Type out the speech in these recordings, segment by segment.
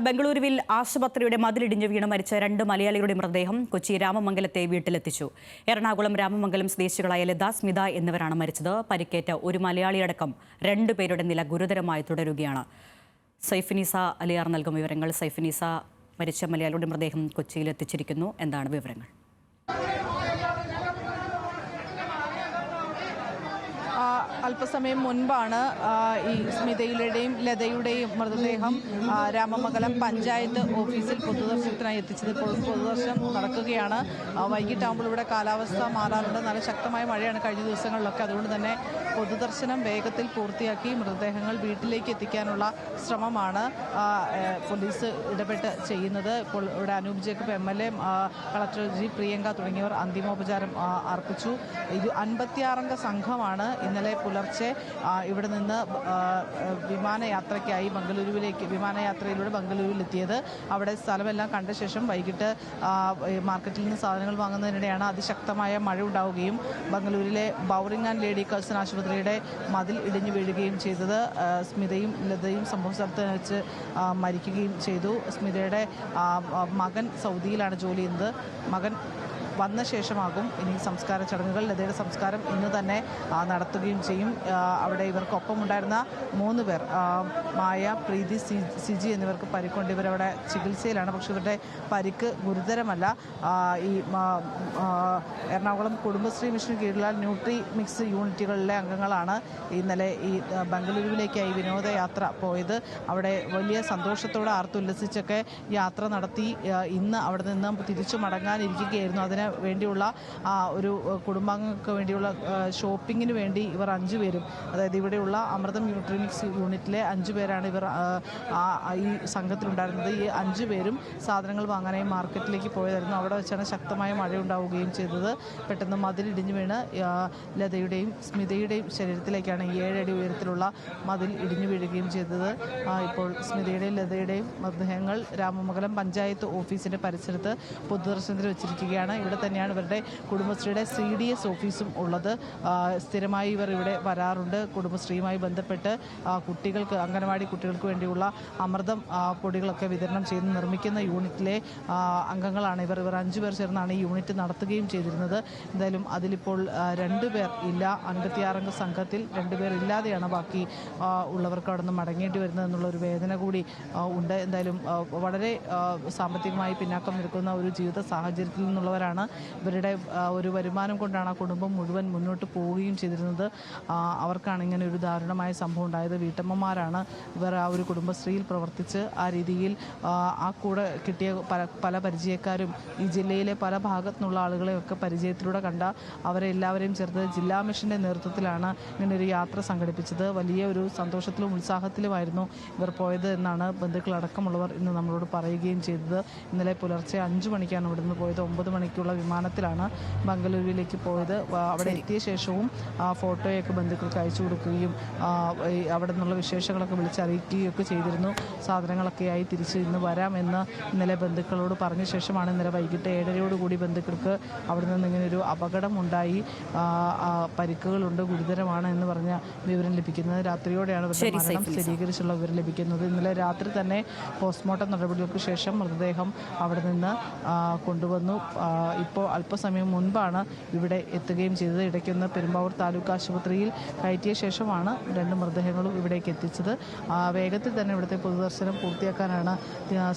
ബംഗളൂരുവിൽ ആശുപത്രിയുടെ മതിലിടിഞ്ഞു വീണ് മരിച്ച 2 മലയാളികളുടെ മൃതദേഹം കൊച്ചി രാമമംഗലത്തെ വീട്ടിലെത്തിച്ചു. എറണാകുളം രാമമംഗലം സ്വദേശികളായ ലത, സ്മിത എന്നിവരാണ് മരിച്ചത്. പരിക്കേറ്റ ഒരു മലയാളിയടക്കം 2 പേരുടെ നില ഗുരുതരമായി തുടരുകയാണ്. സൈഫിനിസ അലിയാർ നൽകും വിവരങ്ങൾ. സൈഫിനിസ, മരിച്ച മലയാളിയുടെ മൃതദേഹം കൊച്ചിയിൽ എത്തിച്ചിരിക്കുന്നു. എന്താണ് വിവരങ്ങൾ? അല്പസമയം മുൻപാണ് ഈ സ്മിതയുടെയും ലതയുടെയും മൃതദേഹം രാമമംഗലം പഞ്ചായത്ത് ഓഫീസിൽ പൊതുദർശനത്തിനായി എത്തിച്ചത്. ഇപ്പോൾ പൊതുദർശനം നടക്കുകയാണ്. വൈകിട്ടാകുമ്പോൾ ഇവിടെ കാലാവസ്ഥ മാറാറുണ്ട്. നല്ല ശക്തമായ മഴയാണ് കഴിഞ്ഞ ദിവസങ്ങളിലൊക്കെ. അതുകൊണ്ട് തന്നെ പൊതുദർശനം വേഗത്തിൽ പൂർത്തിയാക്കി മൃതദേഹങ്ങൾ വീട്ടിലേക്ക് എത്തിക്കാനുള്ള ശ്രമമാണ് പോലീസ് ഇടപെട്ട് ചെയ്യുന്നത്. ഇപ്പോൾ ഇവിടെ Anoop Jacob MLA, collector G Priyanka തുടങ്ങിയവർ അന്തിമോപചാരം അർപ്പിച്ചു. 56 അംഗ സംഘമാണ് ഇന്നലെ പുലർച്ചെ ഇവിടെ നിന്ന് വിമാനയാത്രയ്ക്കായി വിമാനയാത്രയിലൂടെ ബംഗളൂരുവിലെത്തിയത്. അവിടെ സ്ഥലമെല്ലാം കണ്ട ശേഷം വൈകിട്ട് മാർക്കറ്റിൽ നിന്ന് സാധനങ്ങൾ വാങ്ങുന്നതിനിടെയാണ് അതിശക്തമായ മഴ ഉണ്ടാവുകയും ബംഗളൂരിലെ ബൗറിംഗ് ആൻഡ് ലേഡി കഴ്സൺ ആശുപത്രിയുടെ മതിൽ ഇടിഞ്ഞു വീഴുകയും ചെയ്തത്. സ്മിതയും ലതയും സംഭവ സ്ഥലത്ത് വെച്ച് മരിക്കുകയും ചെയ്തു. സ്മിതയുടെ മകൻ സൗദിയിലാണ് ജോലി ചെയ്യുന്നത്. മകൻ വന്ന ശേഷമാകും ഇനി സംസ്കാര ചടങ്ങുകൾ. ലതയുടെ സംസ്കാരം ഇന്ന് തന്നെ നടത്തുകയും ചെയ്യും. അവിടെ ഇവർക്കൊപ്പം ഉണ്ടായിരുന്ന 3 പേർ, മായ, പ്രീതി, സിജി എന്നിവർക്ക് പരിക്കുണ്ട്. ഇവരവിടെ ചികിത്സയിലാണ്. പക്ഷെ ഇവരുടെ പരിക്ക് ഗുരുതരമല്ല. ഈ എറണാകുളം കുടുംബശ്രീ മിഷന് കീഴിലുള്ള ന്യൂട്രി മിക്സ് യൂണിറ്റുകളിലെ അംഗങ്ങളാണ് ഇന്നലെ ഈ ബംഗളൂരുവിലേക്കായി വിനോദയാത്ര പോയത്. അവിടെ വലിയ സന്തോഷത്തോടെ ആർത്തുല്ലസിച്ചൊക്കെ യാത്ര നടത്തി ഇന്ന് അവിടെ നിന്ന് തിരിച്ചു മടങ്ങാനിരിക്കുകയായിരുന്നു. അതിന് വേണ്ടിയുള്ള ഒരു കുടുംബാംഗങ്ങൾക്ക് വേണ്ടിയുള്ള ഷോപ്പിങ്ങിന് വേണ്ടി ഇവർ 5 പേരും, അതായത് ഇവിടെയുള്ള അമൃതം ന്യൂട്രിമിക്സ് യൂണിറ്റിലെ 5 പേരാണ് ഇവർ ഈ സംഘത്തിലുണ്ടായിരുന്നത്. ഈ 5 പേരും സാധനങ്ങൾ വാങ്ങാനായി മാർക്കറ്റിലേക്ക് പോയതായിരുന്നു. അവിടെ വെച്ചാണ് ശക്തമായ മഴ ഉണ്ടാവുകയും ചെയ്തത്. പെട്ടെന്ന് മതിലിടിഞ്ഞു വീണ് ലതയുടെയും സ്മിതയുടെയും ശരീരത്തിലേക്കാണ് 7 അടി ഉയരത്തിലുള്ള മതിൽ ഇടിഞ്ഞു വീഴുകയും ചെയ്തത്. ഇപ്പോൾ സ്മിതയുടെയും ലതയുടെയും മൃതദേഹങ്ങൾ രാമമംഗലം പഞ്ചായത്ത് ഓഫീസിൻ്റെ പരിസരത്ത് പൊതുദർശനത്തിന് വെച്ചിരിക്കുകയാണ്. ഇവിടെ തന്നെയാണ് ഇവരുടെ കുടുംബശ്രീയുടെ CDS ഓഫീസും ഉള്ളത്. സ്ഥിരമായി ഇവർ ഇവിടെ വരാറുണ്ട്. കുടുംബശ്രീയുമായി ബന്ധപ്പെട്ട് കുട്ടികൾക്ക്, അംഗനവാടി കുട്ടികൾക്ക് വേണ്ടിയുള്ള അമൃതം പൊടികളൊക്കെ വിതരണം ചെയ്ത് നിർമ്മിക്കുന്ന യൂണിറ്റിലെ അംഗങ്ങളാണ് ഇവർ. 5 പേർ ചേർന്നാണ് ഈ യൂണിറ്റ് നടത്തുകയും ചെയ്തിരുന്നത്. എന്തായാലും അതിലിപ്പോൾ 2 പേർ ഇല്ല. 56 അംഗ സംഘത്തിൽ 2 പേർ ഇല്ലാതെയാണ് ബാക്കി ഉള്ളവർക്ക് അവിടെ നിന്ന് മടങ്ങേണ്ടി വരുന്നത് എന്നുള്ളൊരു വേദന കൂടി ഉണ്ട്. എന്തായാലും വളരെ സാമ്പത്തികമായി പിന്നാക്കം നിൽക്കുന്ന ഒരു ജീവിത സാഹചര്യത്തിൽ നിന്നുള്ളവരാണ്. ഇവരുടെ ഒരു വരുമാനം കൊണ്ടാണ് ആ കുടുംബം മുഴുവൻ മുന്നോട്ട് പോവുകയും ചെയ്തിരുന്നത്. അവർക്കാണ് ഇങ്ങനെ ഒരു ദാരുണമായ സംഭവം ഉണ്ടായത്. വീട്ടമ്മമാരാണ് ഇവർ. ആ ഒരു കുടുംബശ്രീയിൽ പ്രവർത്തിച്ച് ആ രീതിയിൽ ആ കൂടെ കിട്ടിയ പല പരിചയക്കാരും ഈ ജില്ലയിലെ പല ഭാഗത്തുനിന്നുള്ള ആളുകളെയൊക്കെ പരിചയത്തിലൂടെ കണ്ട അവരെ എല്ലാവരെയും ചേർത്ത് ജില്ലാ മിഷൻ്റെ നേതൃത്വത്തിലാണ് ഇങ്ങനൊരു യാത്ര സംഘടിപ്പിച്ചത്. വലിയ ഒരു സന്തോഷത്തിലും ഉത്സാഹത്തിലുമായിരുന്നു ഇവർ പോയത് എന്നാണ് ബന്ധുക്കളടക്കമുള്ളവർ ഇന്ന് നമ്മളോട് പറയുകയും ചെയ്തത്. ഇന്നലെ പുലർച്ചെ 5 മണിക്കാണ് ഇവിടുന്ന് പോയത്. 9 മണിക്കുള്ള വിമാനത്തിലാണ് ബംഗളൂരുവിലേക്ക് പോയത്. അവിടെ എത്തിയ ശേഷവും ഫോട്ടോയൊക്കെ ബന്ധുക്കൾക്ക് അയച്ചു കൊടുക്കുകയും അവിടെ നിന്നുള്ള വിശേഷങ്ങളൊക്കെ വിളിച്ചറിയിക്കുകയൊക്കെ ചെയ്തിരുന്നു. സാധനങ്ങളൊക്കെയായി തിരിച്ച് ഇന്ന് വരാമെന്ന് ഇന്നലെ ബന്ധുക്കളോട് പറഞ്ഞ ശേഷമാണ് ഇന്നലെ വൈകിട്ട് 7:30 ബന്ധുക്കൾക്ക് അവിടെ നിന്ന് ഇങ്ങനെയൊരു അപകടമുണ്ടായി, പരിക്കുകളുണ്ട്, ഗുരുതരമാണ് എന്ന് പറഞ്ഞ വിവരം ലഭിക്കുന്നത്. രാത്രിയോടെയാണ് ഇവരുടെ മരണം സ്ഥിരീകരിച്ചുള്ള വിവരം ലഭിക്കുന്നത്. ഇന്നലെ രാത്രി തന്നെ പോസ്റ്റ്മോർട്ടം നടപടികൾക്ക് ശേഷം മൃതദേഹം അവിടെ നിന്ന് കൊണ്ടുവന്നു. ഇപ്പോൾ അല്പസമയം മുൻപാണ് ഇവിടെ എത്തുകയും ചെയ്തത്. ഇടയ്ക്കൊന്ന് പെരുമ്പാവൂർ താലൂക്ക് ആശുപത്രിയിൽ കയറ്റിയ ശേഷമാണ് 2 മൃതദേഹങ്ങളും ഇവിടേക്ക് എത്തിച്ചത്. വേഗത്തിൽ തന്നെ ഇവിടുത്തെ പൊതുദർശനം പൂർത്തിയാക്കാനാണ്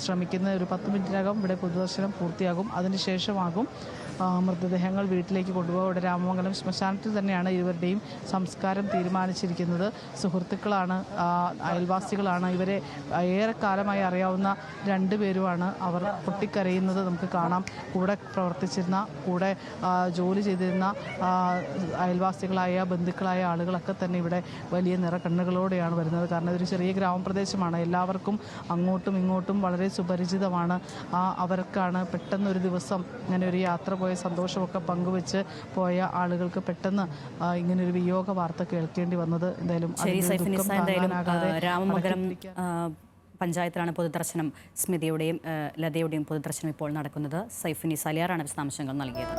ശ്രമിക്കുന്നത്. ഒരു 10 മിനിറ്റിനകം ഇവിടെ പൊതുദർശനം പൂർത്തിയാകും. അതിനുശേഷമാകും മൃതദേഹങ്ങൾ വീട്ടിലേക്ക് കൊണ്ടുപോകുക. ഇവിടെ രാമമംഗലം ശ്മശാനത്തിൽ തന്നെയാണ് ഇരുവരുടെയും സംസ്കാരം തീരുമാനിച്ചിരിക്കുന്നത്. സുഹൃത്തുക്കളാണ്, അയൽവാസികളാണ്. ഇവരെ ഏറെക്കാലമായി അറിയാവുന്ന 2 പേരുമാണ്. അവർ പൊട്ടിക്കരയുന്നത് നമുക്ക് കാണാം. കൂടെ പ്രവർത്തിച്ചിരുന്ന, കൂടെ ജോലി ചെയ്തിരുന്ന അയൽവാസികളായ, ബന്ധുക്കളായ ആളുകളൊക്കെ തന്നെ ഇവിടെ വലിയ നിറകണ്ണുകളോടെയാണ് വരുന്നത്. കാരണം ഇതൊരു ചെറിയ ഗ്രാമപ്രദേശമാണ്. എല്ലാവർക്കും അങ്ങോട്ടും ഇങ്ങോട്ടും വളരെ സുപരിചിതമാണ്. അവർക്കാണ് പെട്ടെന്നൊരു ദിവസം ഇങ്ങനെ ഒരു യാത്ര പോയ സന്തോഷമൊക്കെ പങ്കുവെച്ച് പോയ ആളുകൾക്ക് പെട്ടെന്ന് ഇങ്ങനൊരു വിയോഗ വാർത്ത കേൾക്കേണ്ടി വന്നത്. എന്തായാലും രാമമംഗലം പഞ്ചായത്തിലാണ് പൊതുദർശനം. സ്മിതയുടെയും ലതയുടെയും പൊതുദർശനം ഇപ്പോൾ നടക്കുന്നത്. സൈഫിനിസ അലിയാറാണ് വിശദാംശങ്ങൾ നൽകിയത്.